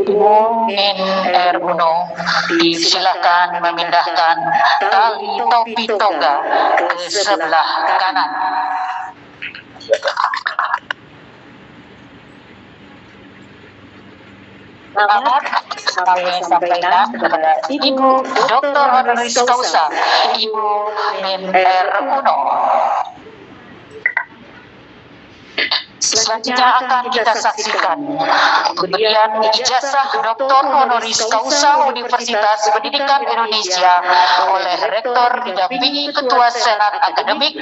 Ibu Min Uno disilakan memindahkan tali topi toga ke sebelah kanan. Selamat kami sampaikan kepada Ibu Dr. Honoris Causa Ibu Min Uno. Selanjutnya akan kita saksikan pemberian ijazah Dr. Honoris Causa Universitas Pendidikan Indonesia oleh Rektor didampingi Ketua Senat Akademik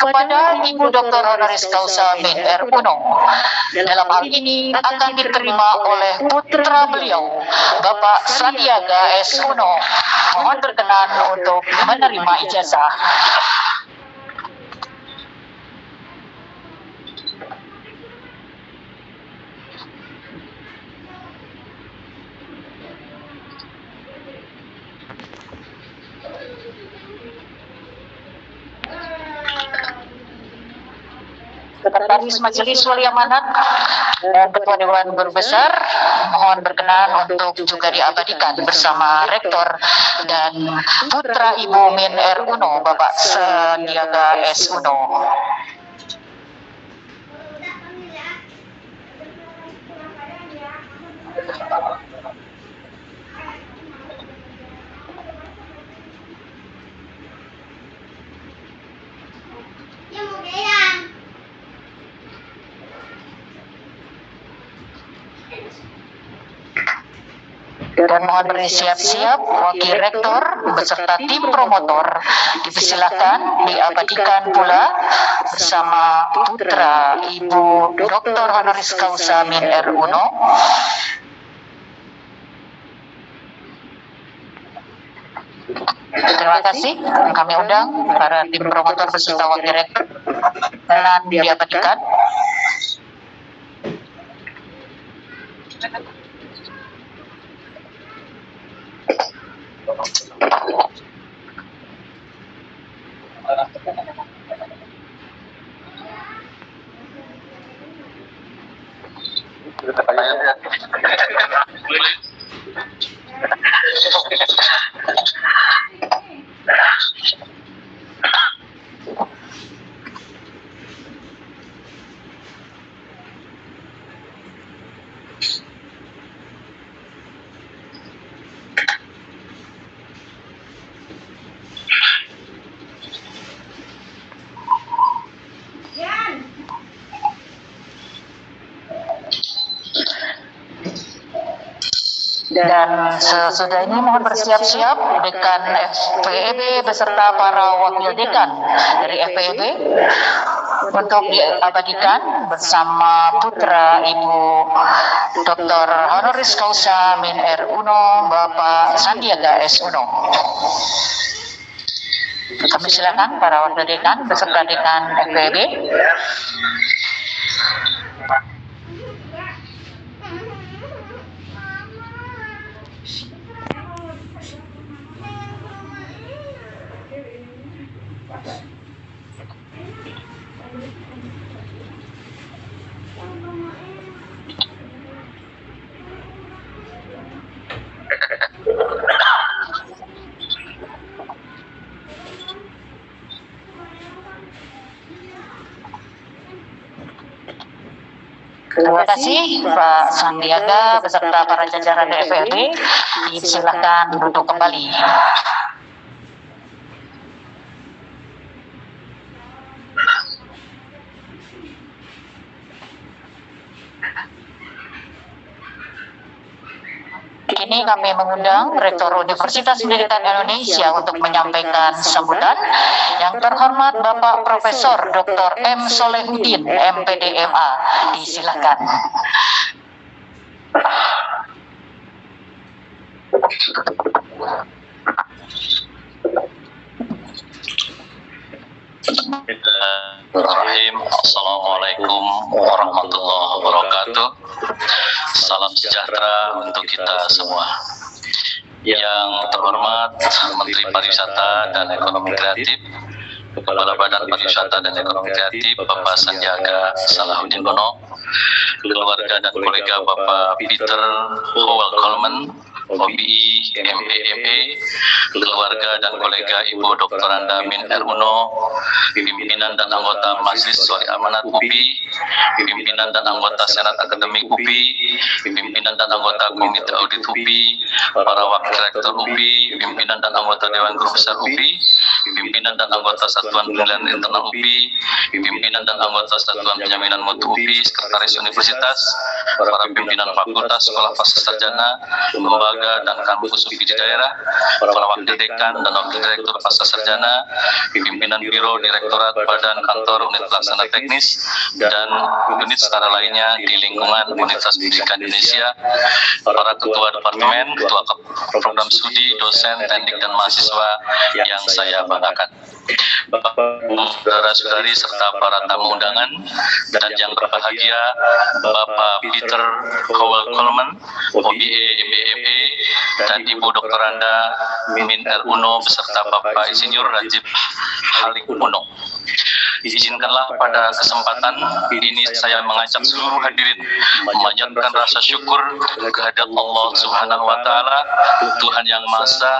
kepada Ibu Dr. Honoris Causa Min Uno. Dalam hal ini akan diterima oleh putra beliau, Bapak Sandiaga S. Uno. Mohon berkenan untuk menerima ijazah. Sekretaris Majelis Wali Amanat dan Ketua Dewan Guru Besar mohon berkenan untuk juga diabadikan bersama Rektor dan putra Ibu Min Uno, Bapak Sandiaga S. Uno. Dan mohon bersiap-siap Wakil Rektor beserta tim promotor dipersilakan diabadikan pula bersama putra Ibu Dr. Honoris Causa Min Uno. Terima kasih. Kami undang para tim promotor beserta Wakil Rektor dan diabadikan. Dan sesudah ini mohon bersiap-siap Dekan FPEB beserta para wakil dekan dari FPEB untuk diabadikan bersama putra Ibu Dr. Honoris Causa Min Uno, Bapak Sandiaga S. Uno. Kami silakan para wakil dekan beserta dekan FPEB. Terima kasih Pak Sandiaga beserta para jajaran DPRD. Silakan duduk kembali. Kini kami mengundang Rektor Universitas Pendidikan Indonesia untuk menyampaikan sambutan. Yang terhormat Bapak Profesor Dr. M. Solehudin, MPD MA. Disilakan. Bismillahirrahmanirrahim. Assalamualaikum warahmatullahi wabarakatuh. Salam sejahtera untuk kita semua. Yang terhormat Menteri Pariwisata dan Ekonomi Kreatif Kepala Badan Pariwisata dan Ekonomi Kreatif Bapak Sandiaga Salahuddin Uno, keluarga dan kolega Bapak Peter Howell Coleman, OBI, MBMA, keluarga dan kolega Ibu Dr. Anda Min R. Uno, pimpinan dan anggota Majelis Wali Amanat UPI, pimpinan dan anggota Senat Akademik UPI, pimpinan dan anggota Komite Audit UPI, para wakil rektor UPI, pimpinan dan anggota Dewan Guru Besar UPI, pimpinan dan anggota Satuan Penilaian Internal UPI, pimpinan dan anggota Satuan Penjaminan Mutu UPI, Sekretaris Universitas, para pimpinan fakultas, sekolah pasca sarjana, lembaga dan kampus UPI di daerah, para wakil dekan dan wakil direktur pasca sarjana, pimpinan biro, direktorat, badan, kantor, unit pelaksana teknis, dan unit setara lainnya di lingkungan Universitas Pendidikan Indonesia, para ketua departemen, ketua program studi, dosen, teknik, dan mahasiswa yang saya banggakan. Bapak, saudara-saudari, serta para tamu undangan, dan yang berbahagia Bapak Peter Howell Coleman, OBA, MBMA, dan Ibu Dr. Anda Min R. Uno, beserta Bapak Insinyur Rajib Halik Uno. Izinkanlah pada kesempatan ini saya mengajak seluruh hadirin memanjatkan rasa syukur kehadirat Allah Subhanahu wa Ta'ala, Tuhan yang Maha Esa,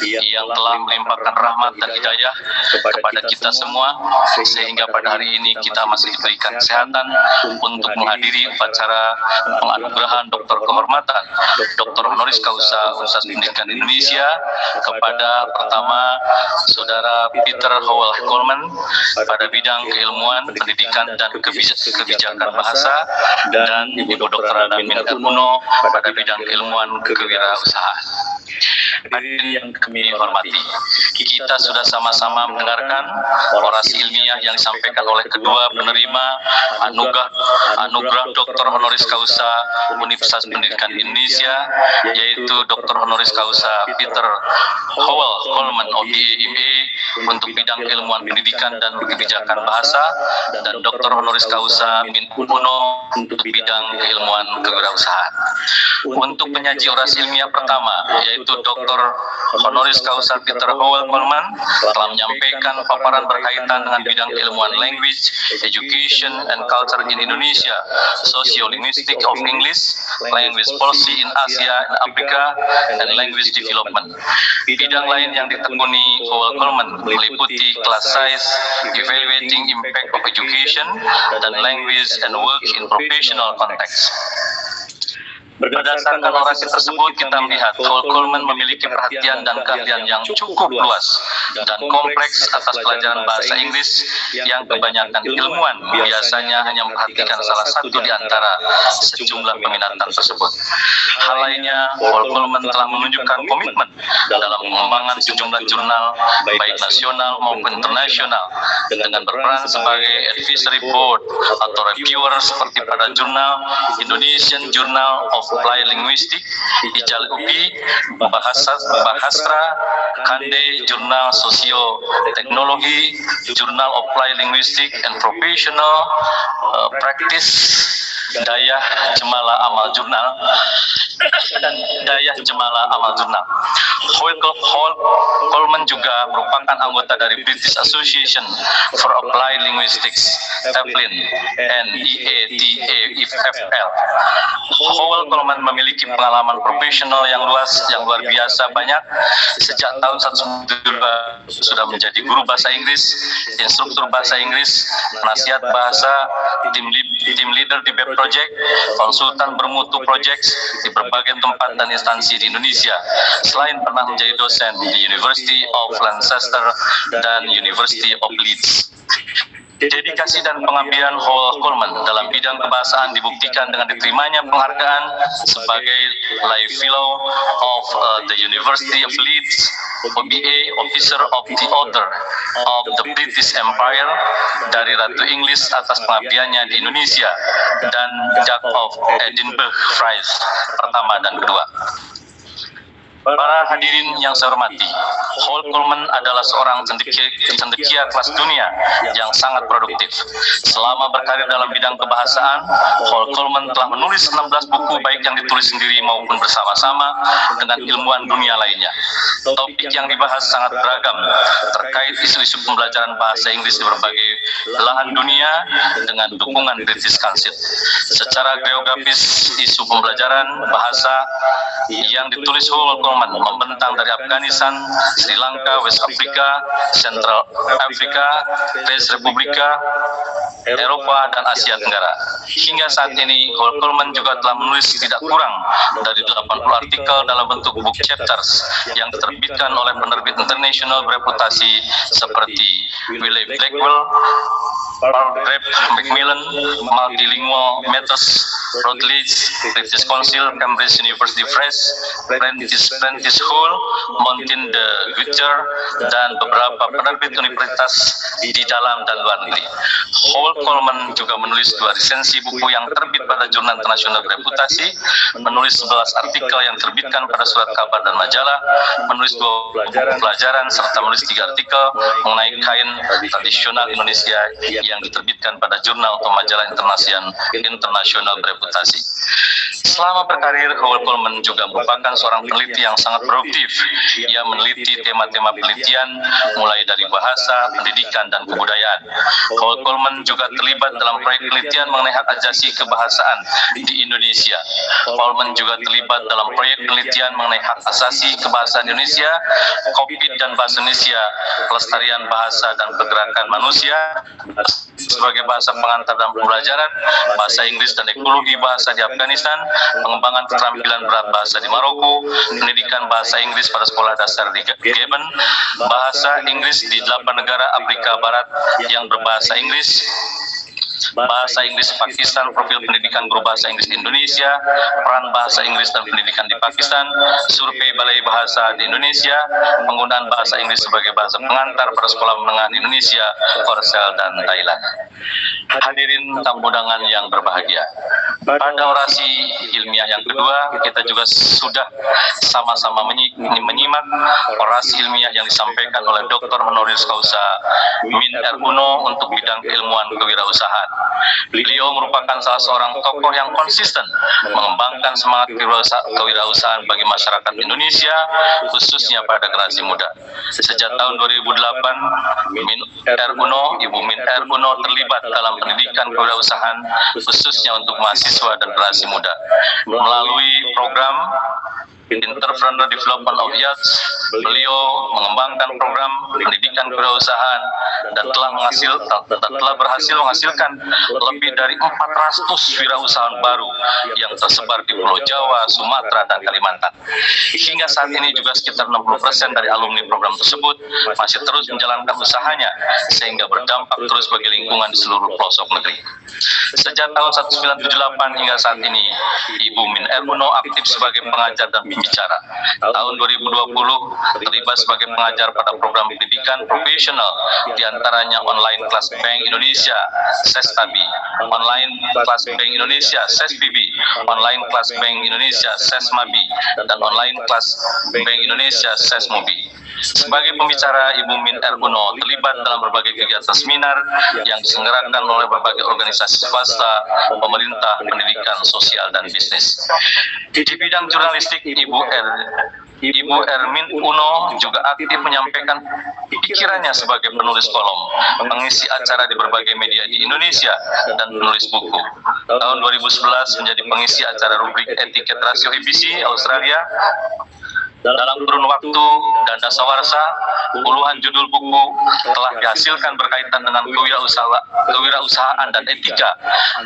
yang telah melimpahkan rahmat dan hidayah kepada kita semua, sehingga pada hari ini kita masih diberikan kesehatan untuk menghadiri upacara penganugerahan Doktor Kehormatan Doktor Honoris Causa Universitas Pendidikan Indonesia kepada pertama Saudara Peter Howell Coleman pada bidang keilmuan, pendidikan, dan kebijakan bahasa, dan Ibu Dr. Anda Min R. Uno pada bidang keilmuan kewirausahaan. Hadirin yang kami hormati, kita sudah sama-sama mendengarkan orasi ilmiah yang disampaikan oleh kedua penerima anugerah Dr. Honoris Causa Universitas Pendidikan Indonesia, yaitu Dr. Honoris Causa Peter Howell Coleman, OBA, MA, untuk bidang keilmuan pendidikan dan kebijakan bahasa, dan Dr. Honoris Causa Min Uno untuk bidang keilmuan kewirausahaan. Untuk penyaji orasi ilmiah pertama, yaitu Dr. Honoris Causa Peter Howell Coleman, telah menyampaikan paparan berkaitan dengan bidang keilmuan language, education, and culture in Indonesia, sociolinguistic of English, language policy in Asia and Africa, and language development. Bidang lain yang ditekuni Howell Coleman meliputi class size, evaluating impact of education, dan language and work in professional context. Berdasarkan orasi tersebut, kita melihat Howell Coleman memiliki perhatian dan keahlian yang cukup luas dan kompleks atas pelajaran bahasa Inggris, yang kebanyakan ilmuwan biasanya hanya memperhatikan salah satu di antara sejumlah peminatan tersebut. Hal lainnya, Howell Coleman telah menunjukkan komitmen dalam pengembangan sejumlah jurnal, baik nasional maupun internasional, dengan berperan sebagai advisory board atau reviewer seperti pada jurnal Indonesian Journal of Applied Linguistics, Ijal UPI, Bahasra, Kande, Jurnal Sosio Teknologi, Jurnal Applied Linguistics and Professional Practice, Dayah Jemala Amal Jurnal, dan Dayah Jemala Amal Jurnal. Howell Coleman juga merupakan anggota dari British Association for Applied Linguistics, APLIN, and EATAFL. Howell Coleman memiliki pengalaman profesional yang luar biasa banyak. Sejak tahun 1992 sudah menjadi guru bahasa Inggris, instruktur bahasa Inggris, penasihat bahasa, tim leader di BEP Project, konsultan bermutu project di berbagai tempat dan instansi di Indonesia. Selain pernah menjadi dosen di University of Lancaster dan University of Leeds. Dedikasi dan pengabdian Howell Coleman dalam bidang kebahasaan dibuktikan dengan diterimanya penghargaan sebagai Life Fellow of the University of Leeds, OBA, Officer of the Order of the British Empire dari Ratu Inggris atas pengabdiannya di Indonesia, dan Duke of Edinburgh Prize pertama dan kedua. Para hadirin yang saya hormati, Hall Coleman adalah seorang cendekia kelas dunia yang sangat produktif. Selama berkarir dalam bidang kebahasaan, Hall Coleman telah menulis 16 buku baik yang ditulis sendiri maupun bersama-sama dengan ilmuwan dunia lainnya. Topik yang dibahas sangat beragam, terkait isu-isu pembelajaran bahasa Inggris di berbagai belahan dunia dengan dukungan British Council. Secara geografis, isu pembelajaran bahasa yang ditulis Hall Coleman membentang dari Afghanistan, Sri Lanka, West Africa, Central Africa, Res Republika, Eropa, dan Asia Tenggara. Hingga saat ini, Hall Coleman juga telah menulis tidak kurang dari 80 artikel dalam bentuk book chapters yang diterbitkan oleh penerbit internasional bereputasi seperti Wiley Blackwell, Palgrave Macmillan, Multilingual Matters, Routledge, British Council, Cambridge University Press, Prentice Hall, Mountain de Gutter, dan beberapa penerbit universitas di dalam dan luar negeri. Hall Coleman juga menulis 2 resensi buku yang terbit pada jurnal internasional bereputasi, menulis 11 artikel yang terbitkan pada surat kabar dan majalah, menulis 2 buku pelajaran, serta menulis 3 artikel mengenai kain tradisional Indonesia yang diterbitkan pada jurnal atau majalah internasional bereputasi. Selama berkarir, Hall Coleman juga merupakan seorang peneliti yang sangat produktif. Ia meneliti tema-tema penelitian mulai dari bahasa, pendidikan, dan kebudayaan. Hall Coleman juga terlibat dalam proyek penelitian mengenai hak asasi kebahasaan di Indonesia. Coleman juga terlibat dalam proyek penelitian mengenai hak asasi kebahasaan Indonesia, COVID dan bahasa Indonesia, pelestarian bahasa dan pergerakan manusia sebagai bahasa pengantar dan pembelajaran, bahasa Inggris dan ekologi bahasa di Afghanistan, pengembangan keterampilan berat bahasa di Maroko, pendidikan bahasa Inggris pada sekolah dasar di Gabon, bahasa Inggris di 8 negara Afrika Barat yang berbahasa Inggris, bahasa Inggris Pakistan, profil pendidikan guru bahasa Inggris di Indonesia, peran bahasa Inggris dan pendidikan di Pakistan, survei Balai Bahasa di Indonesia, penggunaan bahasa Inggris sebagai bahasa pengantar pada sekolah menengah di Indonesia, Korsel, dan Thailand. Hadirin tamu undangan yang berbahagia, pada orasi ilmiah yang kedua, kita juga sudah sama-sama menyimak orasi ilmiah yang disampaikan oleh Dr. Honoris Causa Min R. Uno untuk bidang keilmuan kewirausahaan. Beliau merupakan salah seorang tokoh yang konsisten mengembangkan semangat kewirausahaan bagi masyarakat Indonesia, khususnya pada generasi muda. Sejak tahun 2008, Ibu Min R. Uno terlibat dalam pendidikan kewirausahaan, khususnya untuk mahasiswa dan generasi muda. Melalui program Entrepreneur Development of Youth, beliau mengembangkan program pendidikan kewirausahaan dan telah berhasil menghasilkan lebih dari 400 wirausahaan baru yang tersebar di Pulau Jawa, Sumatera, dan Kalimantan. Hingga saat ini juga sekitar 60% dari alumni program tersebut masih terus menjalankan usahanya sehingga berdampak terus bagi lingkungan di seluruh pelosok negeri. Sejak tahun 1978 hingga saat ini, Ibu Min R. Uno aktif sebagai pengajar dan pembicara. Tahun 2020 terlibat sebagai pengajar pada program pendidikan profesional, diantaranya Online Class Bank Indonesia, SESTABI, Online Class Bank Indonesia, SESPB, Online Class Bank Indonesia, SESMABI, dan Online Class Bank Indonesia, SESMOBI. Sebagai pembicara, Ibu Min R. Uno terlibat dalam berbagai kegiatan seminar yang diselenggarakan oleh berbagai organisasi swasta, pemerintah, pendidikan, sosial, dan bisnis. Di bidang jurnalistik, Ibu R. Min Uno juga aktif menyampaikan pikirannya sebagai penulis kolom, mengisi acara di berbagai media di Indonesia, dan menulis buku. Tahun 2011 menjadi pengisi acara rubrik etiket rasio ABC Australia. Dalam kurun waktu dan dasawarsa, puluhan judul buku telah dihasilkan berkaitan dengan kewirausahaan dan etika,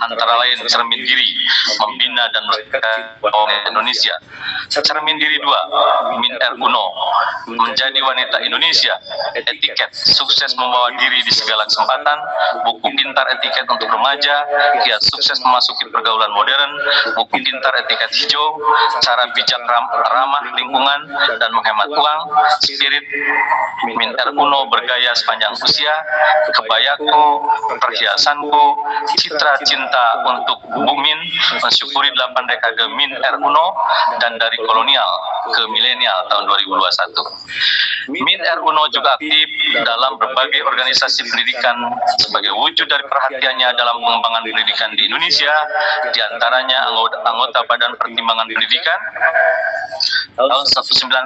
antara lain Cermin Diri, Membina dan Memerdekakan Indonesia, Cermin Diri 2, Min R. Uno, Menjadi Wanita Indonesia, Etiket, Sukses Membawa Diri di Segala Kesempatan, Buku Pintar Etiket untuk Remaja, Kiat Sukses Memasuki Pergaulan Modern, Buku Pintar Etiket Hijau, Cara Bijak Ramah Lingkungan, dan menghemat uang, spirit Min Uno bergaya sepanjang usia, kebayaku, perhiasanku, citra cinta untuk Bumin, mensyukuri 8 dekade Min Uno, dan dari kolonial ke milenial tahun 2021. Min Uno juga aktif dalam berbagai organisasi pendidikan sebagai wujud dari perhatiannya dalam pengembangan pendidikan di Indonesia, diantaranya anggota Badan Pertimbangan Pendidikan tahun 1998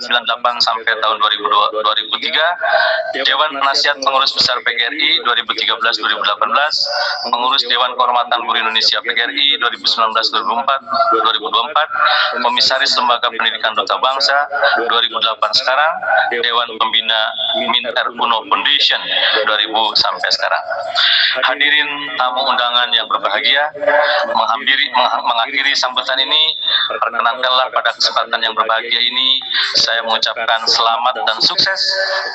sampai tahun 2003, Dewan Penasihat Pengurus Besar PGRI 2013-2018, pengurus Dewan Kehormatan Guru Indonesia PGRI 2019-2024, Komisaris Lembaga Pendidikan Duta Bangsa 2008 sekarang, Dewan Pembina Min Uno Foundation 2000 sampai sekarang. Hadirin tamu undangan yang berbahagia, mengakhiri sambutan ini, perkenankanlah pada kesempatan yang berbahagia ini saya mengucapkan selamat dan sukses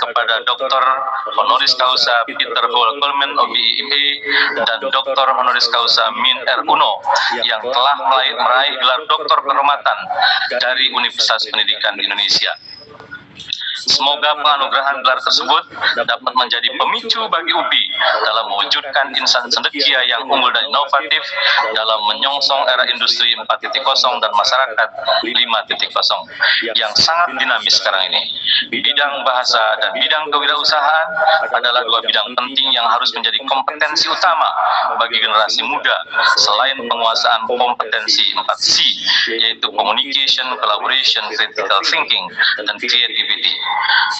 kepada Dr. Honoris Causa Peter Howell Coleman OBE dan Dr. Honoris Causa Min Uno yang telah meraih gelar doktor kehormatan dari Universitas Pendidikan Indonesia. Semoga penganugerahan gelar tersebut dapat menjadi pemicu bagi UPI dalam mewujudkan insan cendekia yang unggul dan inovatif dalam menyongsong era industri 4.0 dan masyarakat 5.0 yang sangat dinamis sekarang ini. Bidang bahasa dan bidang kewirausahaan adalah dua bidang penting yang harus menjadi kompetensi utama bagi generasi muda selain penguasaan kompetensi 4C, yaitu communication, collaboration, critical thinking, dan creativity.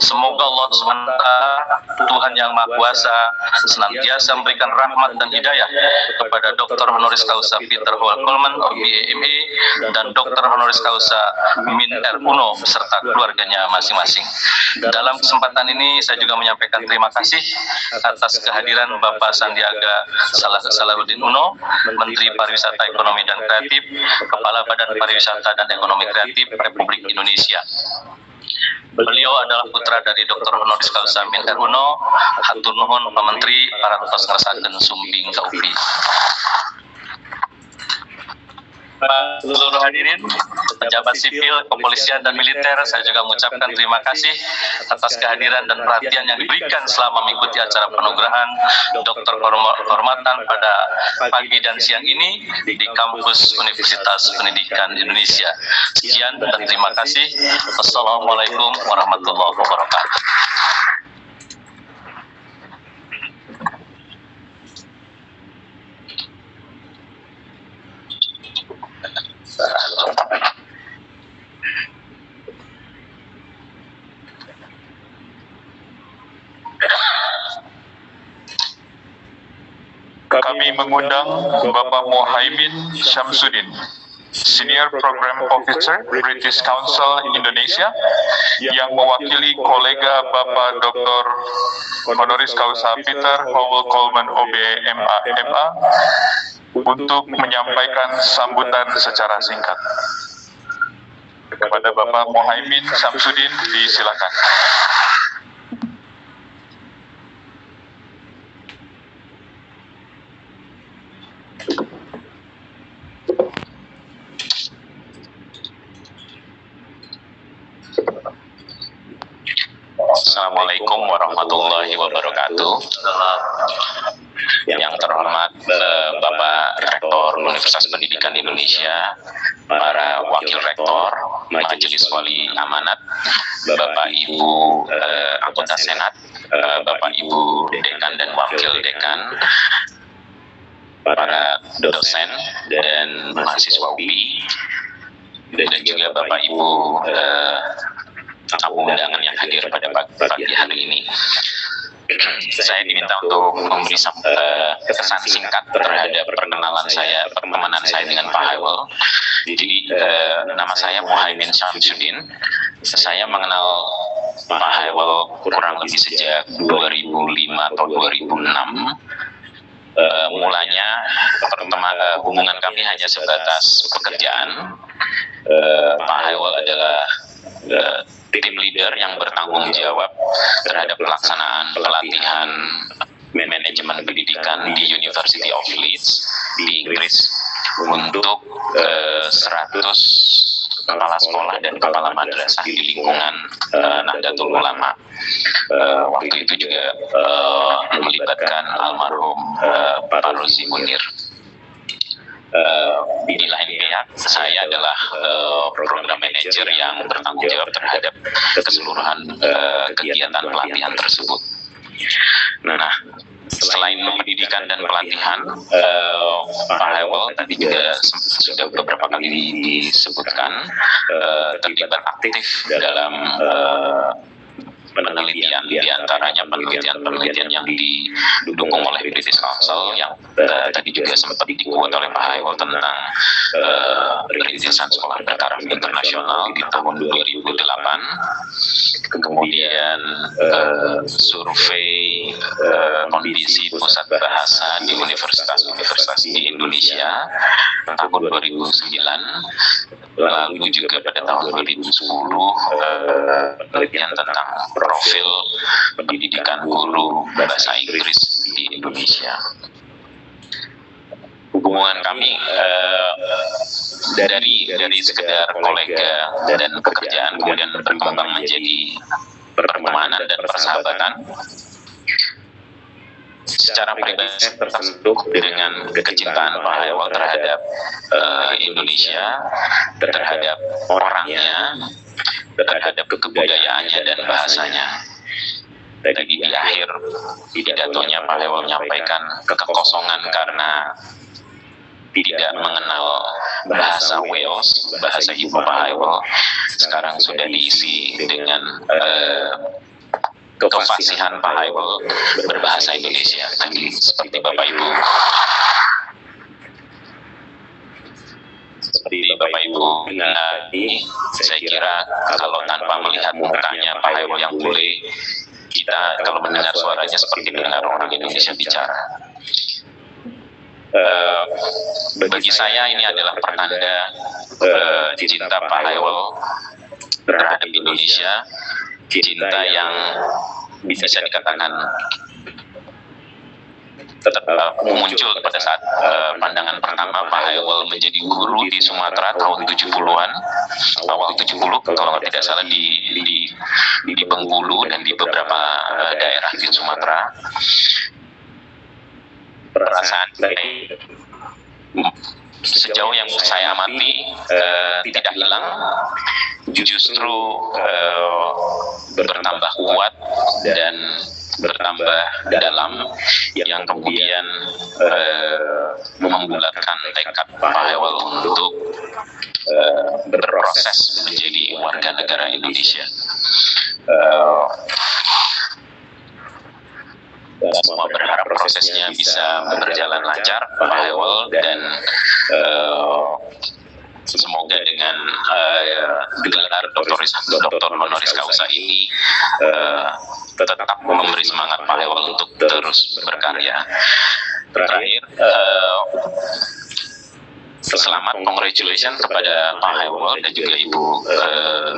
Semoga Allah SWT, Tuhan Yang Maha Kuasa, senantiasa memberikan rahmat dan hidayah kepada Dr. Honoris Causa Peter Howell Coleman OBE dan Dr. Honoris Causa Min Uno beserta keluarganya masing-masing. Dalam kesempatan ini saya juga menyampaikan terima kasih atas kehadiran Bapak Sandiaga Salahuddin Uno, Menteri Pariwisata Ekonomi dan Kreatif, Kepala Badan Pariwisata dan Ekonomi Kreatif Republik Indonesia. Beliau adalah putra dari Dr. Honoris Causa Min Uno. Hatur nuhun Pak Menteri, parantos ngersakaken sumbing ka UPI. Seluruh hadirin, pejabat sipil, kepolisian, dan militer, saya juga mengucapkan terima kasih atas kehadiran dan perhatian yang diberikan selama mengikuti acara penganugerahan Doktor Kehormatan pada pagi dan siang ini di kampus Universitas Pendidikan Indonesia. Sekian dan terima kasih. Wassalamualaikum warahmatullahi wabarakatuh. Kami mengundang Bapak Muhaimin Syamsuddin, Senior Program Officer British Council Indonesia, yang mewakili kolega Bapak Dr. Honoris Causa Peter Howell Coleman OBMA untuk menyampaikan sambutan secara singkat. Kepada Bapak Muhaimin Syamsuddin, disilakan. Assalamualaikum warahmatullahi wabarakatuh. Yang terhormat Bapak Rektor Universitas Pendidikan Indonesia, para Wakil Rektor, Majelis Wali Amanat, Bapak Ibu anggota Senat, Bapak Ibu Dekan dan Wakil Dekan, para dosen dan mahasiswa UPI, dan juga Bapak Ibu tamu undangan yang hadir pada pagi hari ini. Saya diminta untuk memberi kesan singkat terhadap pertemanan saya dengan Pak Howell. Jadi nama saya Muhaimin Syamsuddin. Saya mengenal Pak Howell kurang lebih sejak 2005 atau 2006. Mulanya hubungan kami hanya sebatas pekerjaan. Pak Howell adalah tim leader yang bertanggung jawab terhadap pelaksanaan pelatihan manajemen pendidikan di University of Leeds di Inggris untuk 100 kepala sekolah dan kepala madrasah di lingkungan Nahdlatul Ulama. Waktu itu juga melibatkan almarhum Pak Rozi Munir. Di lain pihak, saya adalah program manajer yang bertanggung jawab terhadap keseluruhan kegiatan pelatihan tersebut. Nah, selain pendidikan dan pelatihan, Pak Hewel tadi juga sudah beberapa kali disebutkan terlibat aktif dalam penelitian, diantaranya penelitian yang didukung oleh British Council yang tadi juga sempat dikuat oleh Pak Hewel tentang rintisan sekolah bertaraf internasional di tahun 2008. Kemudian survei kondisi pusat bahasa di universitas-universitas di Indonesia tahun 2009, lalu juga pada tahun 2010 penelitian tentang profil pendidikan guru bahasa Inggris di Indonesia. Hubungan kami dari sekedar kolega dan pekerjaan kemudian berkembang menjadi pertemanan dan persahabatan. Secara pribadi tersentuh dengan kecintaan Pak Hewel terhadap Indonesia, terhadap orangnya, terhadap kebudayaannya dan bahasanya. Tadi di akhir pidatonya Pak Hewel menyampaikan kekosongan karena tidak mengenal bahasa Wales, bahasa ibu Pak Hewel, sekarang sudah diisi dengan kefasihan Pak Hewel berbahasa Indonesia. Tadi seperti Bapak Ibu tadi, saya kira kalau tanpa melihat mukanya Pak Hewel yang boleh, kita kalau mendengar suaranya seperti mendengar orang Indonesia bicara. Bagi saya ini adalah pertanda cinta Pak Hewel terhadap Indonesia, cinta yang bisa dikatakan tetap muncul pada saat pandangan pertama Pak Hewel menjadi guru di Sumatera tahun 70-an, awal 70 kalau tidak salah di Bengkulu dan di beberapa daerah di Sumatera. Perasaan saya sejauh yang saya amati tidak hilang, justru bertambah kuat dan bertambah dalam, yang kemudian membulatkan tekad Pak Hewel untuk berproses menjadi warga negara Indonesia. Semua berharap prosesnya bisa berjalan lancar Pak Hewel, dan semoga dengan gelar doktor honoris causa ini tetap memberi semangat Pak Hewel untuk terus berkarya. Terakhir, selamat, congratulations kepada Pak Hewel dan juga Ibu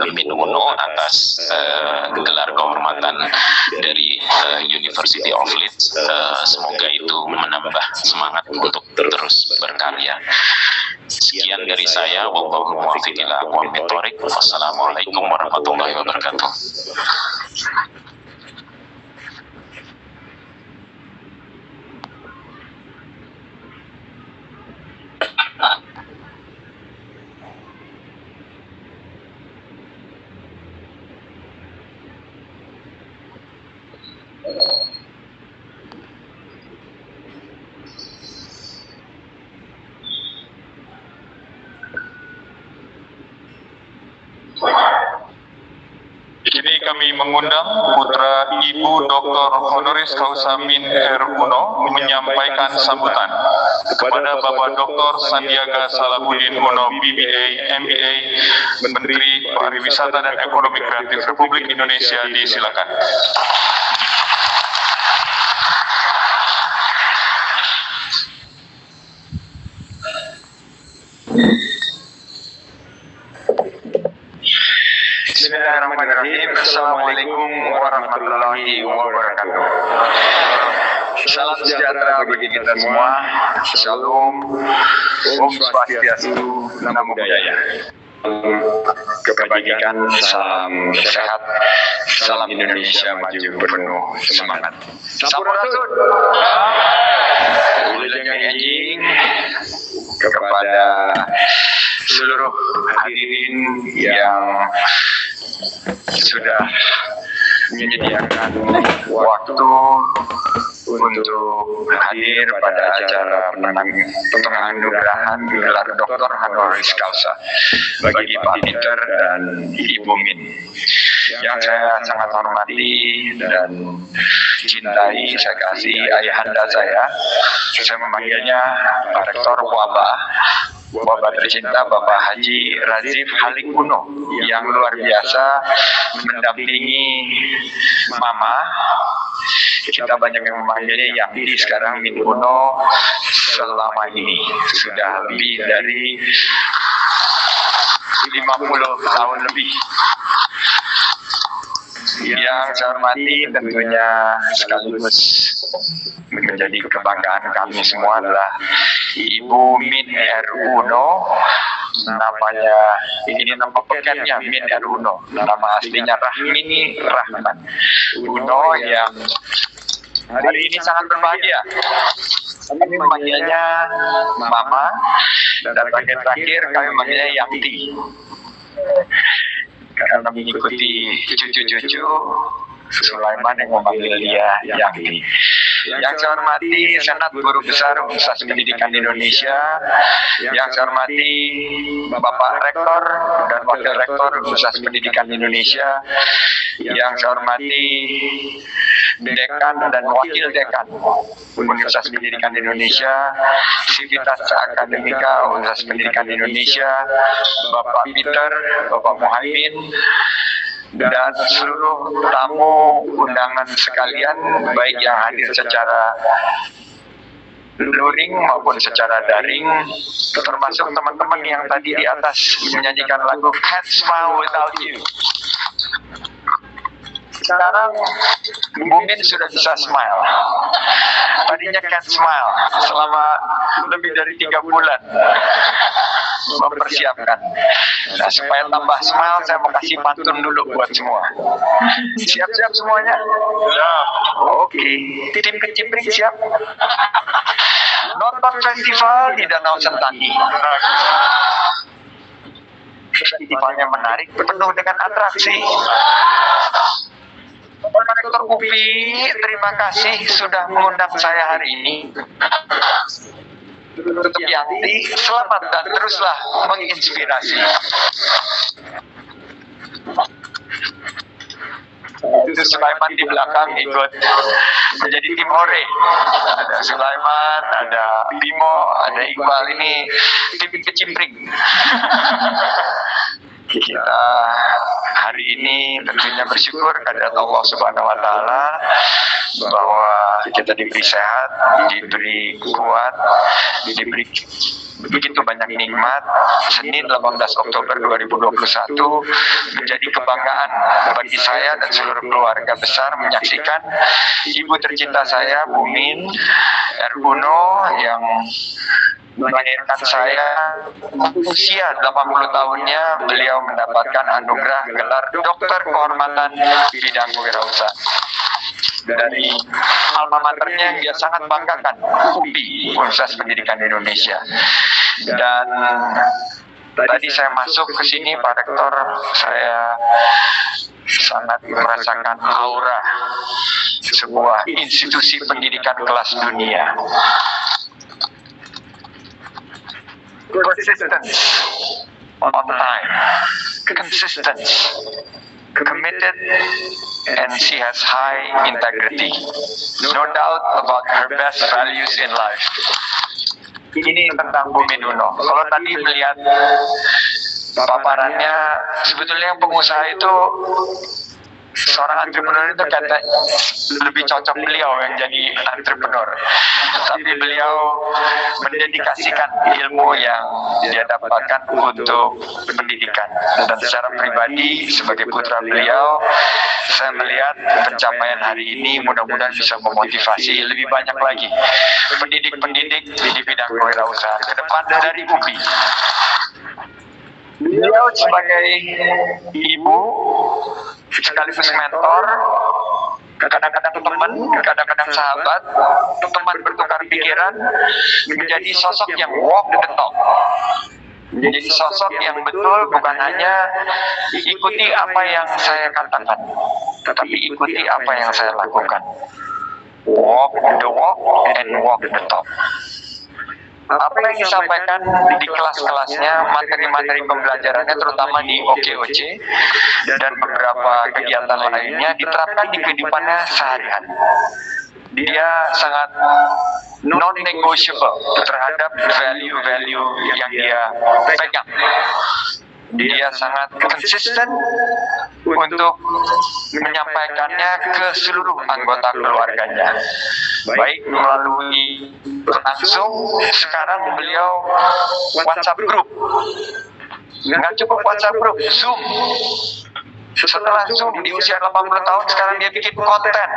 Mimin Uno atas gelar kehormatan dari University of Leeds. Semoga itu menambah semangat untuk terus berkarya. Sekian dari saya. Wallahu muwaffiq ila aqwamit thoriq. Wassalamualaikum warahmatullahi wabarakatuh. Kini kami mengundang putra Ibu Dr. Honoris Causa Min Uno menyampaikan sambutan kepada Bapak Dr. Sandiaga Salahuddin Uno, BBA, MBA, Menteri Pariwisata dan Ekonomi Kreatif Republik Indonesia. Disilakan. Bismillahirrahmanirrahim. Assalamualaikum warahmatullahi wabarakatuh. Salam sejahtera bagi kita semua. Shalom, Om Swastiastu, Namo Buddhaya. kebajikan, salam sehat, salam Indonesia maju penuh semangat. Sampurasun. Wilujeng enjing kepada seluruh hadirin yang sudah menyediakan waktu untuk hadir pada acara penganugerahan gelar Doktor Honoris Causa bagi Pak Peter dan Ibu Min, yang saya sangat hormati dan cintai. Saya kasih ayahanda saya memanggilnya Pak Rektor Wabah tercinta Bapak Haji Razif Halik Uno, yang luar biasa mendampingi Mama. Kita banyak yang memanggilnya Yangti, sekarang Min Uno, selama ini sudah lebih dari 50 tahun lebih. Yang saya hormati tentunya sekaligus menjadi kebanggaan kami semua adalah Ibu Min R. Uno. Namanya, ini nama pekernya Min R. Uno, nama aslinya Rahmini Rahman Uno, yang hari ini sangat berbahagia. Kami memanggilnya Mama, dan terakhir kami memanggilnya Yangti, karena mengikuti cucu-cucu Sulaiman yang memanggil dia Yangti. Yang saya hormati Senat Guru Besar Universitas Pendidikan Indonesia, yang saya hormati Bapak Rektor dan Wakil Rektor Universitas Pendidikan Indonesia, yang saya hormati Dekan dan Wakil Dekan Universitas Pendidikan Indonesia, Sivitas Akademika Universitas Pendidikan Indonesia, Bapak Peter, Bapak Muhaimin, dan seluruh tamu undangan sekalian, baik yang hadir secara luring maupun secara daring, termasuk teman-teman yang tadi di atas menyanyikan lagu Can't Smile Without You. Sekarang Bu Min sudah bisa smile. Tadinya can't smile selama lebih dari 3 bulan mempersiapkan. Nah, supaya tambah smile, saya mau kasih pantun dulu buat semua. Siap-siap semuanya? Oke. Tim kecimpring siap? Nonton festival di Danau Sentani. Festivalnya menarik, penuh dengan atraksi. Rektor UPI, terima kasih sudah mengundang saya hari ini. Untuk Yanti, selamat dan teruslah menginspirasi. Itu Sulaiman di belakang ikut menjadi tim hore. Ada Sulaiman, ada Bimo, ada Iqbal, ini tim kecimpring. Kita hari ini tentunya bersyukur kepada Allah Subhanahu wa Ta'ala bahwa kita diberi sehat, diberi kuat, diberi begitu banyak nikmat. Senin 18 Oktober 2021 menjadi kebanggaan bagi saya dan seluruh keluarga besar menyaksikan ibu tercinta saya, Bu Min R. Uno, yang melahirkan saya usia 80 tahunnya. Beliau mendapatkan anugerah gelar Doktor Kehormatan Bidang Kewirausahaan dari alma maternya yang dia sangat banggakan, UPI, Universitas Pendidikan Indonesia. Dan tadi saya masuk ke sini, Pak Rektor, saya sangat merasakan aura sebuah institusi pendidikan kelas dunia. Persistence, on time, consistent, committed, and she has high integrity. No doubt about her best values in life. Ini tentang Bu Min Uno. Kalau tadi melihat paparannya, sebetulnya pengusaha itu, seorang entrepreneur itu kata lebih cocok beliau yang jadi entrepreneur. Tapi beliau mendedikasikan ilmu yang dia dapatkan untuk pendidikan. Dan secara pribadi sebagai putra beliau, saya melihat pencapaian hari ini mudah-mudahan bisa memotivasi lebih banyak lagi pendidik-pendidik di bidang kewirausahaan ke depan dari UPI. Beliau sebagai ibu, sekaligus mentor, kadang-kadang teman, kadang-kadang sahabat, teman bertukar pikiran, menjadi sosok yang walk the talk. Menjadi sosok yang betul bukan hanya ikuti apa yang saya katakan, tetapi ikuti apa yang saya lakukan. Walk the walk and walk the talk. Apa yang disampaikan di kelas-kelasnya, materi-materi pembelajarannya terutama di OKOC dan beberapa kegiatan lainnya diterapkan di kehidupannya sehari-hari. Dia sangat non-negotiable terhadap value-value yang dia pegang. Dia sangat konsisten untuk menyampaikannya ke seluruh anggota keluarganya, baik melalui langsung. Sekarang beliau WhatsApp group, nggak cukup WhatsApp group, Zoom. Setelah Zoom di usia 80 tahun sekarang dia bikin konten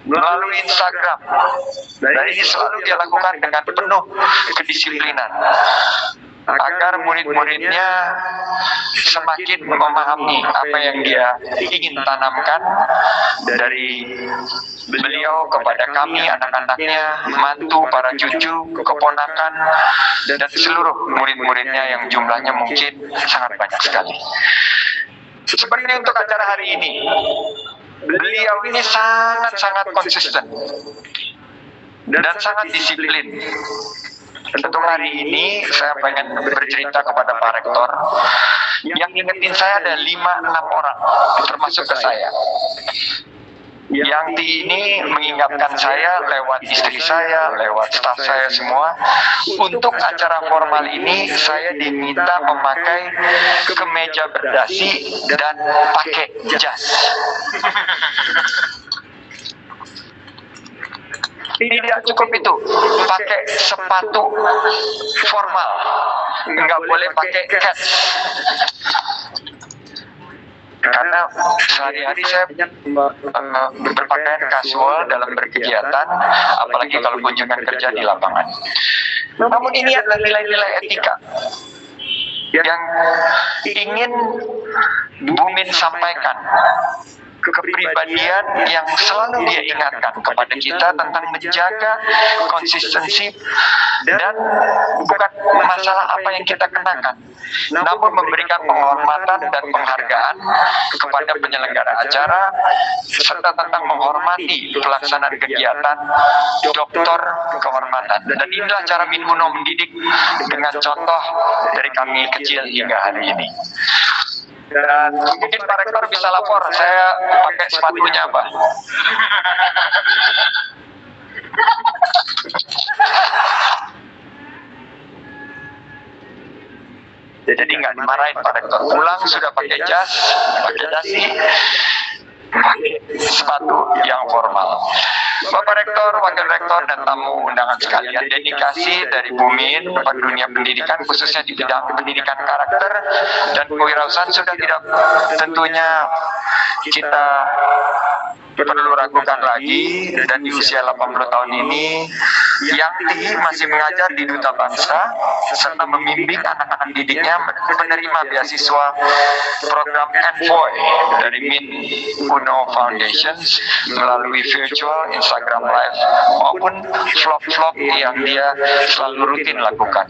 melalui Instagram, dan ini selalu dia lakukan dengan penuh kedisiplinan agar murid-muridnya semakin memahami apa yang dia ingin tanamkan dari beliau kepada kami, anak-anaknya, mantu, para cucu, keponakan, dan seluruh murid-muridnya yang jumlahnya mungkin sangat banyak sekali. Seperti untuk acara hari ini, beliau ini sangat konsisten dan sangat disiplin. Untuk hari ini saya pengen bercerita kepada Pak Rektor. Yang ingetin saya ada 5-6 orang, termasuk ke saya. Yang ini mengingatkan saya lewat istri saya, lewat staf saya semua. Untuk acara formal ini saya diminta memakai kemeja berdasi dan pakai jas. Tidak cukup itu, pakai sepatu formal, nggak boleh pakai cat. Karena sehari-hari saya berpakaian casual dalam berkegiatan, apalagi kalau kunjungan kerja di lapangan. Namun ini adalah nilai-nilai etika yang ingin Bumin sampaikan, kepribadian yang selalu dia ingatkan kepada kita tentang menjaga konsistensi dan bukan masalah apa yang kita kenakan, namun memberikan penghormatan dan penghargaan kepada penyelenggara acara serta tentang menghormati pelaksanaan kegiatan doktor kehormatan. Dan inilah cara Min Uno mendidik dengan contoh dari kami kecil hingga hari ini. Dan mungkin Pak Rektor bisa lapor saya pakai sepatunya apa. Jadi nggak dimarahin Pak Rektor, pulang sudah pakai jas, pakai dasi, pakai sepatu yang formal. Bapak Rektor, Wakil Rektor, dan tamu undangan sekalian, dedikasi dari Bumin pada dunia pendidikan, khususnya di bidang pendidikan karakter dan kewirausahaan sudah tidak tentunya kita perlu ragukan lagi. Dan di usia 80 tahun ini, Yangti masih mengajar di Duta Bangsa serta membimbing anak-anak didiknya menerima beasiswa program Envoy dari Min Uno Foundation melalui virtual Instagram Live maupun vlog-vlog yang dia selalu rutin lakukan.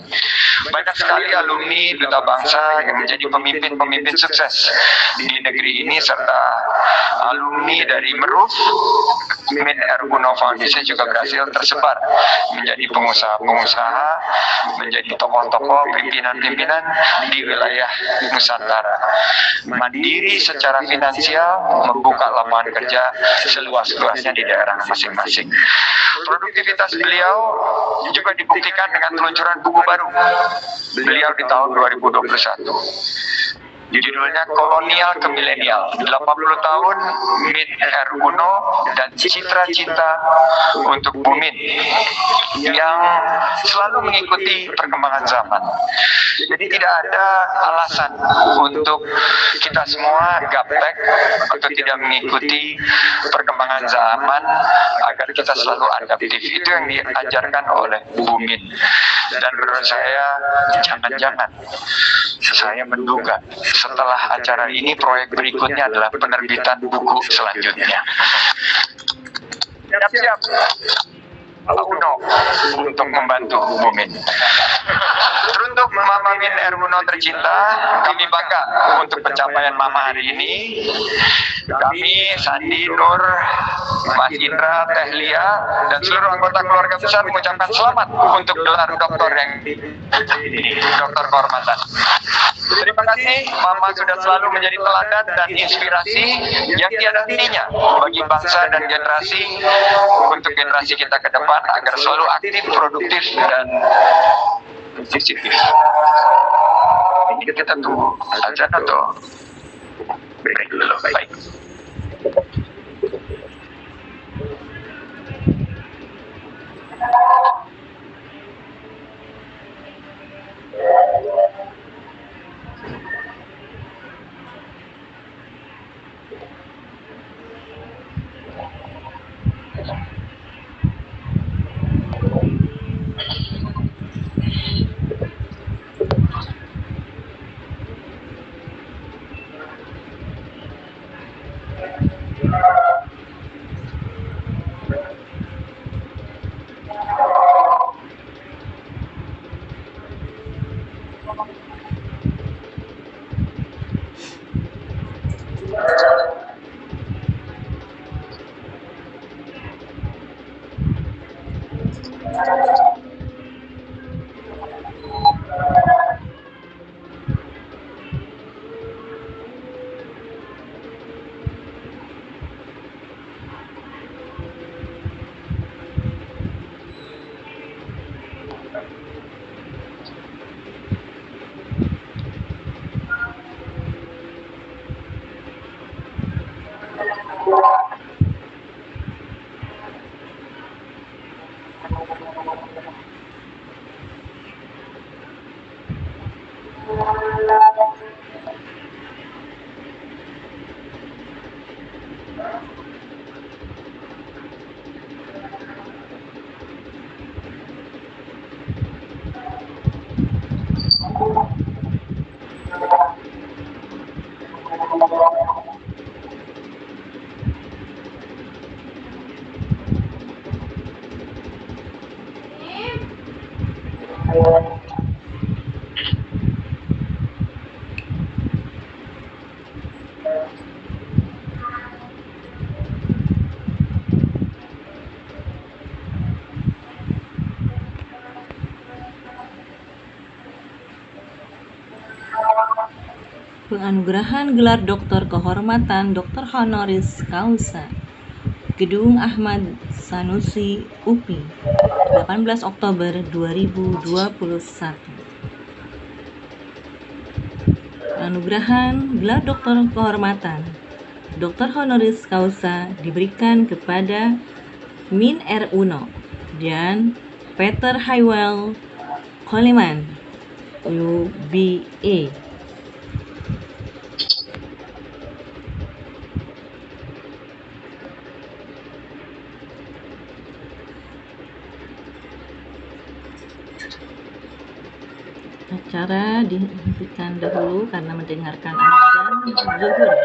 Banyak sekali alumni Duta Bangsa yang menjadi pemimpin-pemimpin sukses di negeri ini serta alumni dari Meruf, Min Uno Foundation juga berhasil tersebar menjadi pengusaha-pengusaha, menjadi tokoh-tokoh, pimpinan-pimpinan di wilayah Nusantara. Mandiri secara finansial, membuka lapangan kerja seluas-luasnya di daerah masing-masing. Produktivitas beliau juga dibuktikan dengan peluncuran buku baru beliau di tahun 2021. Judulnya Kolonial ke Milenial, 80 tahun Min Uno dan cita-cita untuk Bumin yang selalu mengikuti perkembangan zaman. Jadi tidak ada alasan untuk kita semua gaptek atau tidak mengikuti perkembangan zaman agar kita selalu adaptif. Itu yang diajarkan oleh Bumin. Dan menurut saya jangan-jangan Saya menduga setelah acara ini proyek berikutnya adalah penerbitan buku selanjutnya. Siap-siap Pak Uno untuk membantu Bu Min. Teruntuk Mama Min Uno tercinta, kami bangga untuk pencapaian Mama hari ini. Kami, Sandi, Nur, Mas Indra, Teh Lia, dan seluruh anggota keluarga besar mengucapkan selamat untuk gelar doktor yang doktor kehormatan. Terima kasih, Mama sudah selalu menjadi teladan dan inspirasi yang tiada hentinya bagi bangsa dan generasi, untuk generasi kita ke depan agar selalu aktif, produktif, dan positif. Ini kita tunggu azan atau break dulu? Baik. Penganugerahan gelar Doktor Kehormatan Dr. Honoris Causa Gedung Ahmad Sanusi UPI 18 Oktober 2021. Penganugerahan gelar Doktor Kehormatan Dr. Honoris Causa diberikan kepada Min Uno dan Peter Hywel Coleman UBA. Acara dihentikan dahulu karena mendengarkan azan zuhur.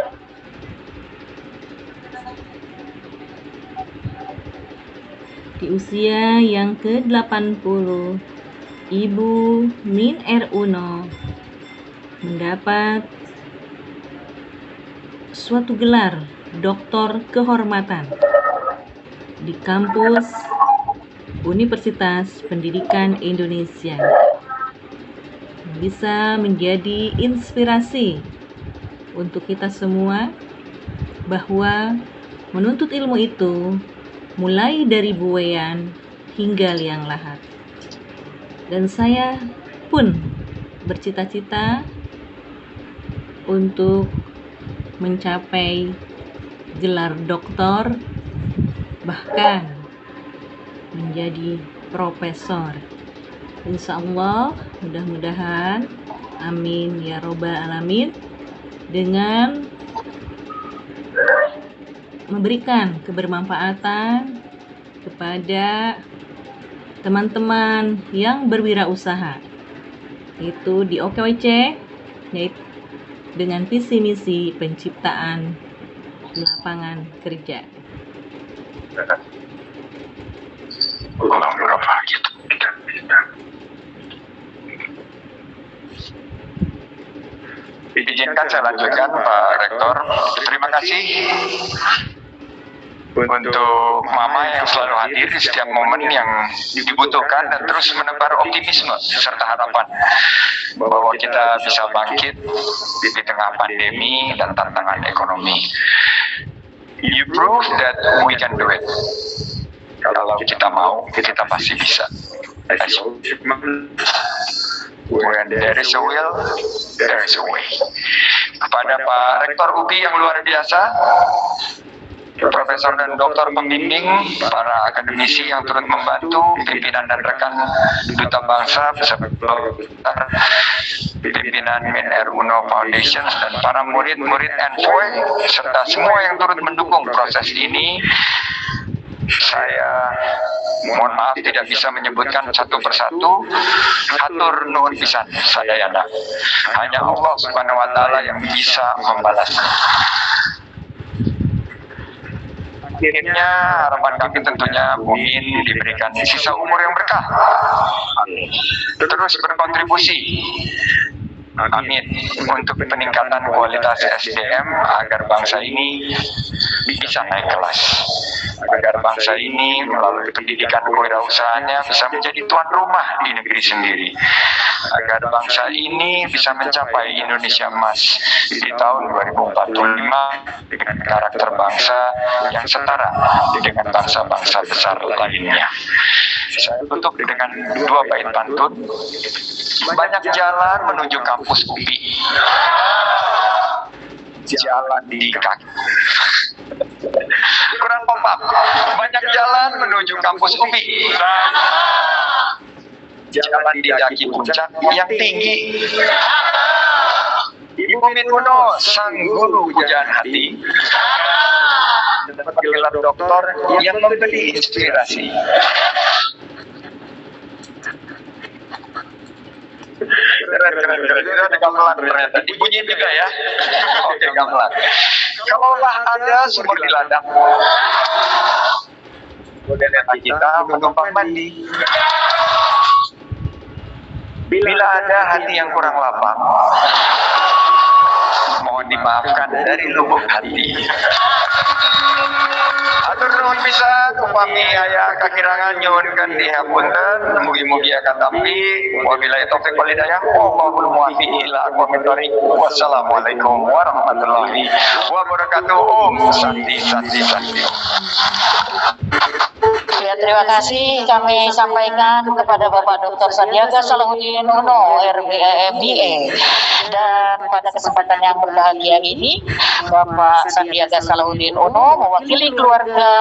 Di usia yang ke-80, Ibu Min Uno mendapat suatu gelar Doktor Kehormatan di kampus Universitas Pendidikan Indonesia. Bisa menjadi inspirasi untuk kita semua bahwa menuntut ilmu itu mulai dari buayan hingga liang lahat. Dan saya pun bercita-cita untuk mencapai gelar doktor, bahkan menjadi profesor. Insya Allah, mudah-mudahan, amin ya robbal alamin, dengan memberikan kebermanfaatan kepada teman-teman yang berwirausaha, itu di OKWC yaitu dengan visi misi penciptaan lapangan kerja. Izinkan saya lanjutkan, Pak Rektor. Terima kasih untuk Mama yang selalu hadir di setiap momen yang dibutuhkan dan terus menebar optimisme serta harapan bahwa kita bisa bangkit di tengah pandemi dan tantangan ekonomi. You prove that we can do it. Kalau kita mau, kita pasti bisa. When there is a will, there is a way. Kepada Pak Rektor UPI yang luar biasa, Profesor dan Doktor pembimbing, para akademisi yang turut membantu, pimpinan dan rekan Duta Bangsa, pimpinan Min Uno Foundation, dan para murid-murid Envoy, serta semua yang turut mendukung proses ini. Saya mohon maaf tidak bisa menyebutkan satu persatu. Hatur nuhun pisan sadayana. Hanya Allah Subhanahu wa taala yang bisa membalas. Akhirnya harapan kami tentunya Bu Min diberikan sisa umur yang berkah, terus berkontribusi, amin, untuk peningkatan kualitas SDM agar bangsa ini bisa naik kelas, agar bangsa ini melalui pendidikan kewirausahaannya bisa menjadi tuan rumah di negeri sendiri, agar bangsa ini bisa mencapai Indonesia Emas di tahun 2045 dengan karakter bangsa yang setara dengan bangsa-bangsa besar lainnya. Saya tutup dengan 2 bait pantun. Banyak jalan menuju kampus UPI, jalan di kaki. Kurang kompak. Banyak jalan menuju kampus UPI, jalan di daki puncak yang tinggi. Ibu Min Uno, sang guru pujaan hati, dapat gelar doktor yang memberi inspirasi. Keren, gamelan ternyata. Dibunyiin juga ya. Oke, gamelan. Kalaulah ada sumur di ladang, kemudian kita menumpang mandi. Bila ada hati yang kurang lapang, mohon dimaafkan dari lubuk hati. Atur nuhun pisan upami aya kakirangan nyuwunkeun dihapunten, mugi-mugi akan tampi. Wabillahi taufiq wal hidayah. Wallahul muwaffiq ila aqwamit thoriq. Wassalamualaikum warahmatullahi wabarakatuh. Om Santi Santi Santi. Ya, terima kasih kami sampaikan kepada Bapak Dr. Sandiaga Salahuddin Uno, MBA. Dan pada kesempatan yang berbahagia ini, Bapak Sandiaga Salahuddin Uno mewakili keluarga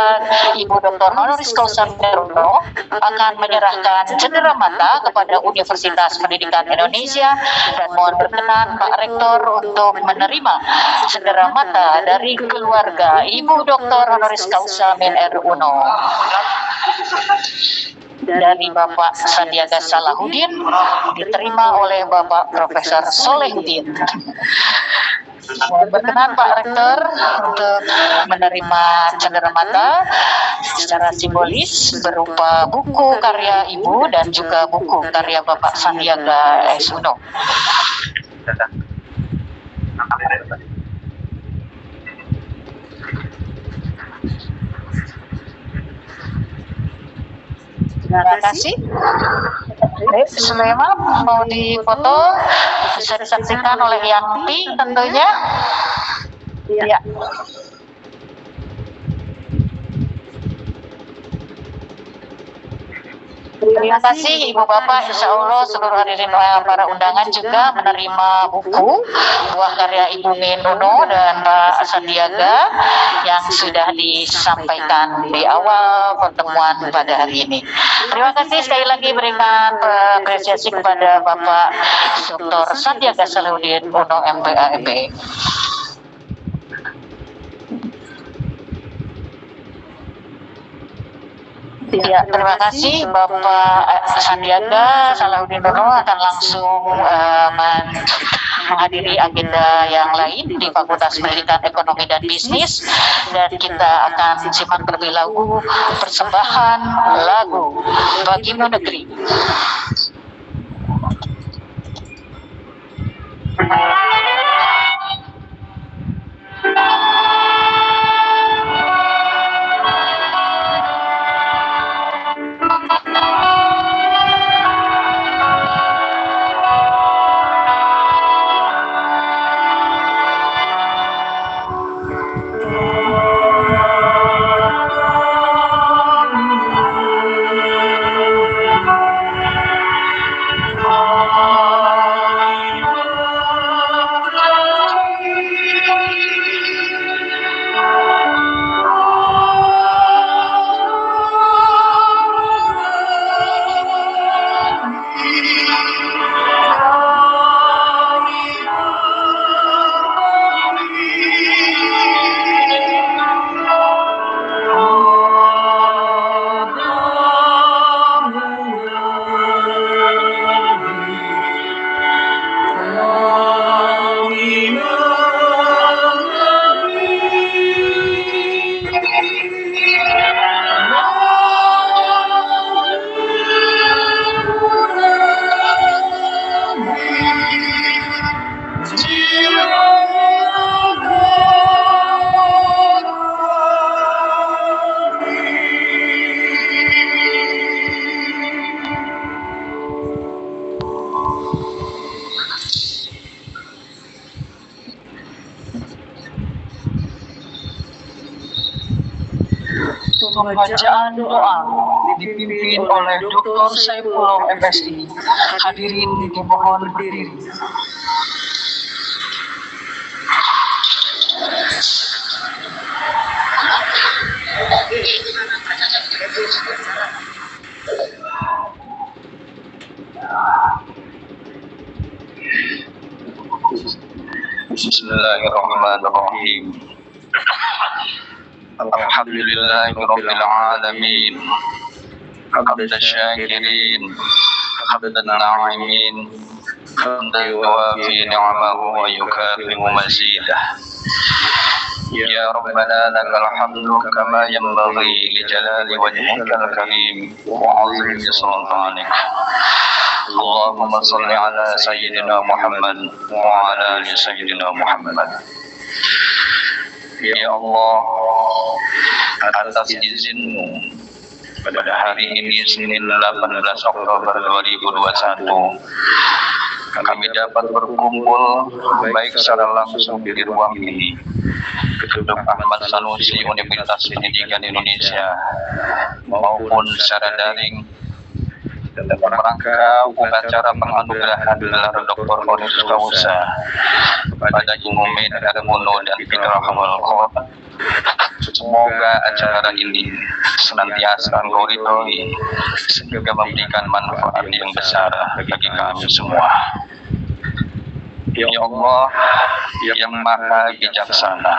Ibu Dr. Honoris Causa Uno akan menyerahkan cendera mata kepada Universitas Pendidikan Indonesia dan mohon berkenan Pak Rektor untuk menerima cendera mata dari keluarga Ibu Dr. Honoris Causa Min Uno. Dari Bapak Sandiaga Salahuddin diterima oleh Bapak Profesor Solehuddin. Berkenan Pak Rektor untuk menerima cendera mata secara simbolis berupa buku karya Ibu dan juga buku karya Bapak Sandiaga S. Uno. Terima kasih. Sulaiman mau difoto, bisa disaksikan oleh Yanti tentunya. Ya. Terima kasih Ibu Bapak, Insya Allah seluruh hadirin para undangan juga menerima buku buah karya Ibu Min Uno dan Pak Sandiaga yang sudah disampaikan di awal pertemuan pada hari ini. Terima kasih sekali lagi, berikan apresiasi kepada Bapak Dr. Sandiaga Salahuddin Uno MPA MBA. Ya, terima kasih Bapak Sandiaga Salahuddin Uno akan langsung menghadiri agenda yang lain di Fakultas Pendidikan Ekonomi dan Bisnis, dan kita akan simak terlebih lagu persembahan lagu Bagimu Negeri. Pembacaan doa dipimpin oleh Dr. Saifullah MSI. Hadirin dimohon berdiri. Bismillahirrahmanirrahim. Alhamdulillahirabbil alamin. Hamdan syakirin, hamdan na'imin, hamdan yuwafi ni'amahu wa yukafi'u mazidah. Ya Rabbana lakal hamdu kama yanbaghi li jalali wajhikal karim wa 'azimi sultanik. Allahumma salli ala sayyidina Muhammad wa ala ali sayyidina Muhammad. Ya Allah, atas izinmu pada hari ini Senin 18 Oktober 2021 kami dapat berkumpul baik secara langsung di ruang ini Gedung Ahmad Sanusi Universitas Pendidikan Indonesia maupun secara daring dalam rangka upacara penganugerahan gelar Dr. Honoris Causa pada Ibu Men Erkuno dan Fitra Hawal. Semoga acara ini senantiasa Engkau ridhoi sehingga memberikan manfaat yang besar bagi kami semua. Ya Allah yang Maha Bijaksana,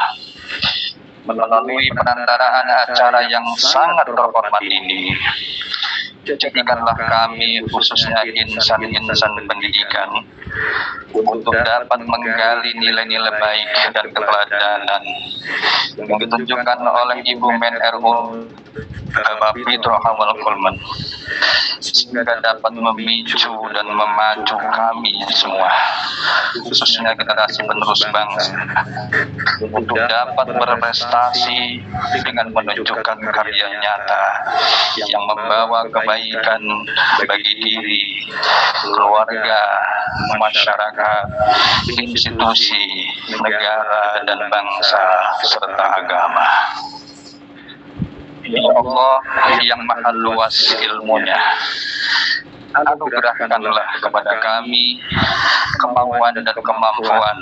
melalui perantaraan acara yang sangat terhormat ini, jadikanlah kami khususnya insan-insan pendidikan untuk dapat menggali nilai-nilai baik dan keteladanan yang ditunjukkan oleh Ibu Men RU Bapak Fitra Hawal Kulman, sehingga dapat memicu dan memacu kami semua, khususnya generasi penerus bangsa, untuk dapat berprestasi dengan menunjukkan karya nyata yang membawa kebaikan bagi diri, keluarga, masyarakat, institusi, negara, dan bangsa, serta agama. Ya Allah yang maha luas ilmunya, anugerahkanlah kepada kami kemauan dan kemampuan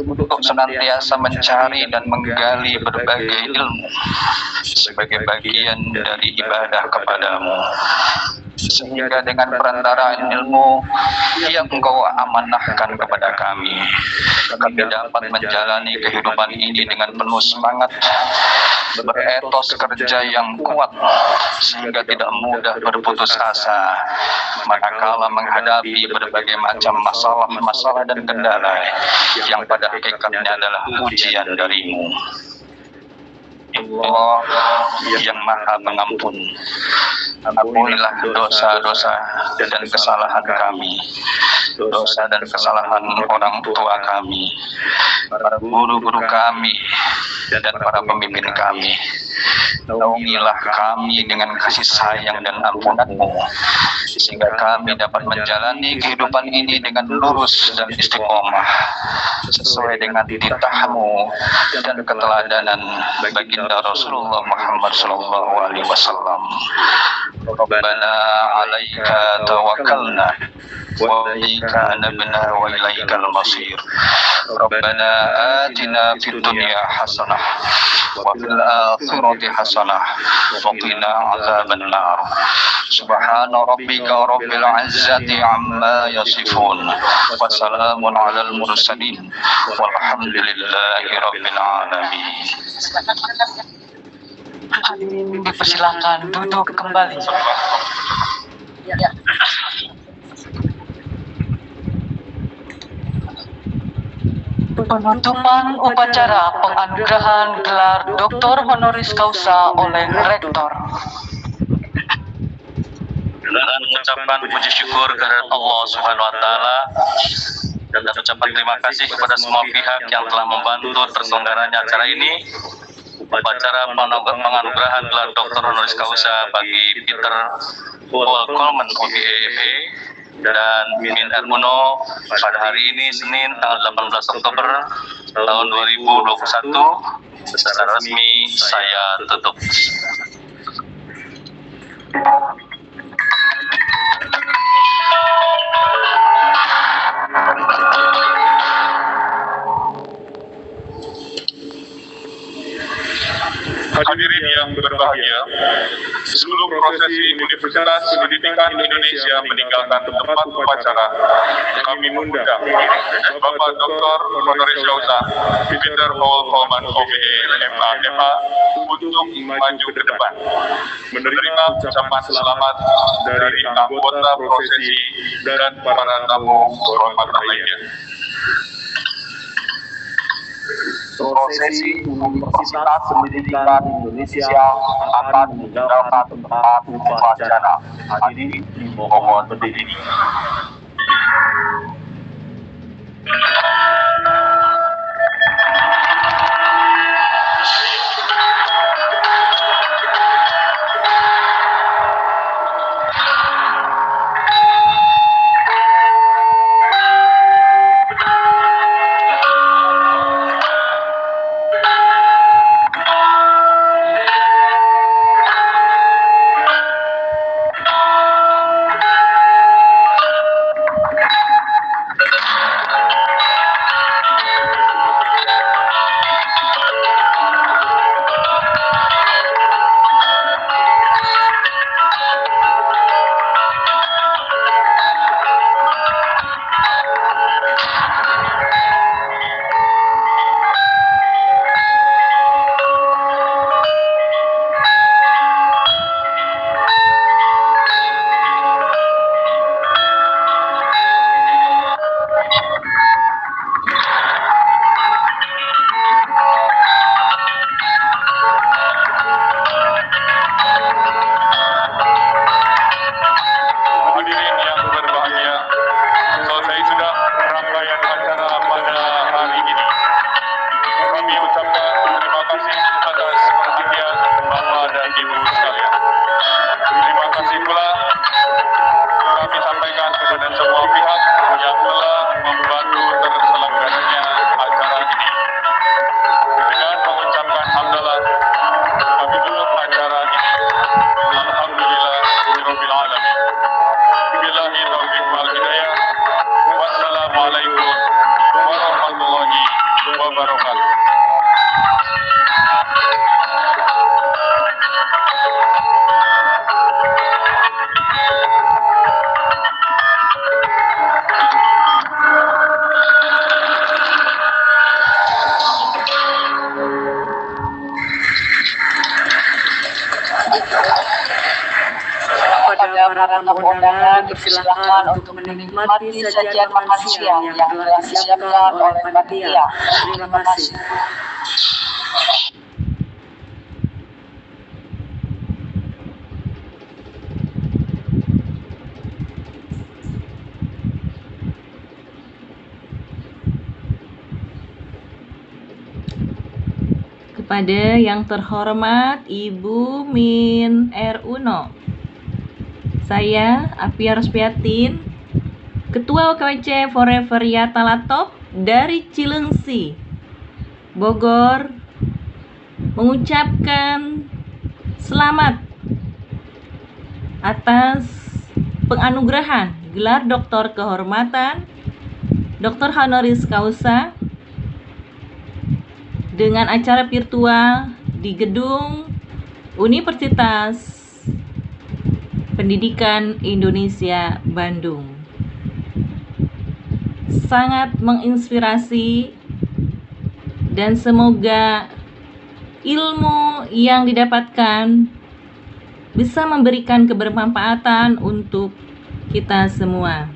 untuk senantiasa mencari dan menggali berbagai ilmu sebagai bagian dari ibadah kepadamu, sehingga dengan perantaraan ilmu yang Engkau amanahkan kepada kami dapat menjalani kehidupan ini dengan penuh semangat beretos kerja yang kuat sehingga tidak mudah berputus asa manakala menghadapi berbagai macam masalah dan kendala yang pada hakikatnya adalah ujian darimu. Allah yang Maha Pengampun, ampunilah dosa-dosa dan kesalahan kami, dosa dan kesalahan orang tua kami, para guru-guru kami, dan para pemimpin kami. Naungilah kami dengan kasih sayang dan ampunan-Mu, sehingga kami dapat menjalani kehidupan ini dengan lurus dan istiqomah, sesuai dengan titah-Mu dan keteladanan baginda Rasulullah Muhammad sallallahu alaihi wasallam. Rabbana 'alaika tawakkalna wa ilaika anabna wa ilaikal masir. Rabbana atina fid dunya hasanah wa fil akhirati hasanah wa qina 'adzaban nar. Subhana rabbika rabbil 'izzati 'amma yasifun wa salamun 'alal mursalin walhamdulillahi rabbil alamin. Dipersilakan duduk kembali. Penutupan upacara penganugerahan gelar Dr. Honoris Causa oleh Rektor. Dan ucapan puji syukur kehadirat Allah Subhanahu wa taala dan ucapan terima kasih kepada semua pihak yang telah membantu terselenggaranya acara ini. Upacara penganugerahan gelar Dr. Honoris Causa bagi Peter Coleman OBE dan Min Uno pada hari ini Senin tanggal 18 Oktober tahun 2021 secara resmi saya tutup. Hadirin yang berbahagia, sebelum prosesi Universitas Pendidikan Indonesia meninggalkan tempat upacara, kami mengundang Bapak Dr. Honoris Causa Peter Coleman OBE MA untuk maju ke depan, menerima ucapan selamat dari anggota prosesi dan para tamu kehormatan lainnya. Prosesi Universitas Pendidikan Indonesia akan meninggalkan tempat upacara. Hadirin dimohon berdiri. para tamu undangan dipersilakan untuk menikmati sajian makan siang yang telah disiapkan oleh panitia. Terima kasih. Kepada yang terhormat Ibu Min R. Uno, saya Apia Rospiatin, Ketua OKWC Forever Yatalatop dari Cilengsi, Bogor, mengucapkan selamat atas penganugerahan gelar Doktor Kehormatan Doktor Honoris Causa dengan acara virtual di Gedung Universitas Pendidikan Indonesia Bandung. Sangat menginspirasi dan semoga ilmu yang didapatkan bisa memberikan kebermanfaatan untuk kita semua.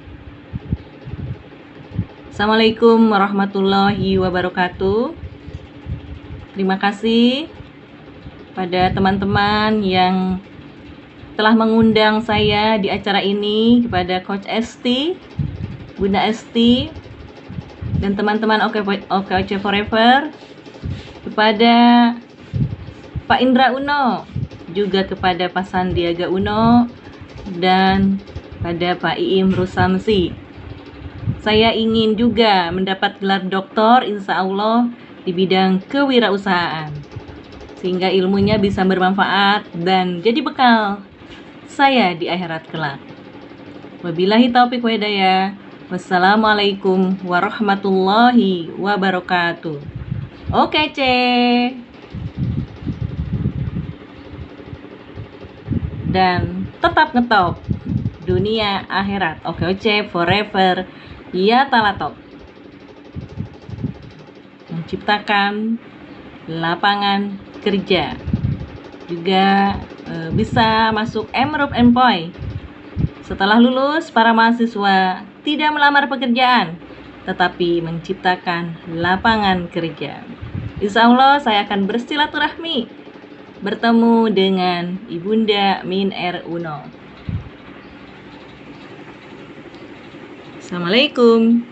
Assalamualaikum warahmatullahi wabarakatuh. Terima kasih pada teman-teman yang telah mengundang saya di acara ini, kepada Coach Esti, Bunda Esti, dan teman-teman OKWC Forever, kepada Pak Indra Uno, juga kepada Pak Sandiaga Uno, dan pada Pak Iim Rusamsi. Saya ingin juga mendapat gelar doktor, insya Allah, di bidang kewirausahaan, sehingga ilmunya bisa bermanfaat dan jadi bekal saya di akhirat kelak. Wabillahi taufiq wa hidayah. Wassalamualaikum warahmatullahi wabarakatuh. Oke, dan tetap ngetop dunia akhirat. OKWC Forever Yatalatop, menciptakan lapangan kerja, juga bisa masuk Emrup Employ. Setelah lulus, para mahasiswa tidak melamar pekerjaan, tetapi menciptakan lapangan kerja. Insya Allah saya akan bersilaturahmi bertemu dengan Ibunda Min R. Uno. Assalamualaikum.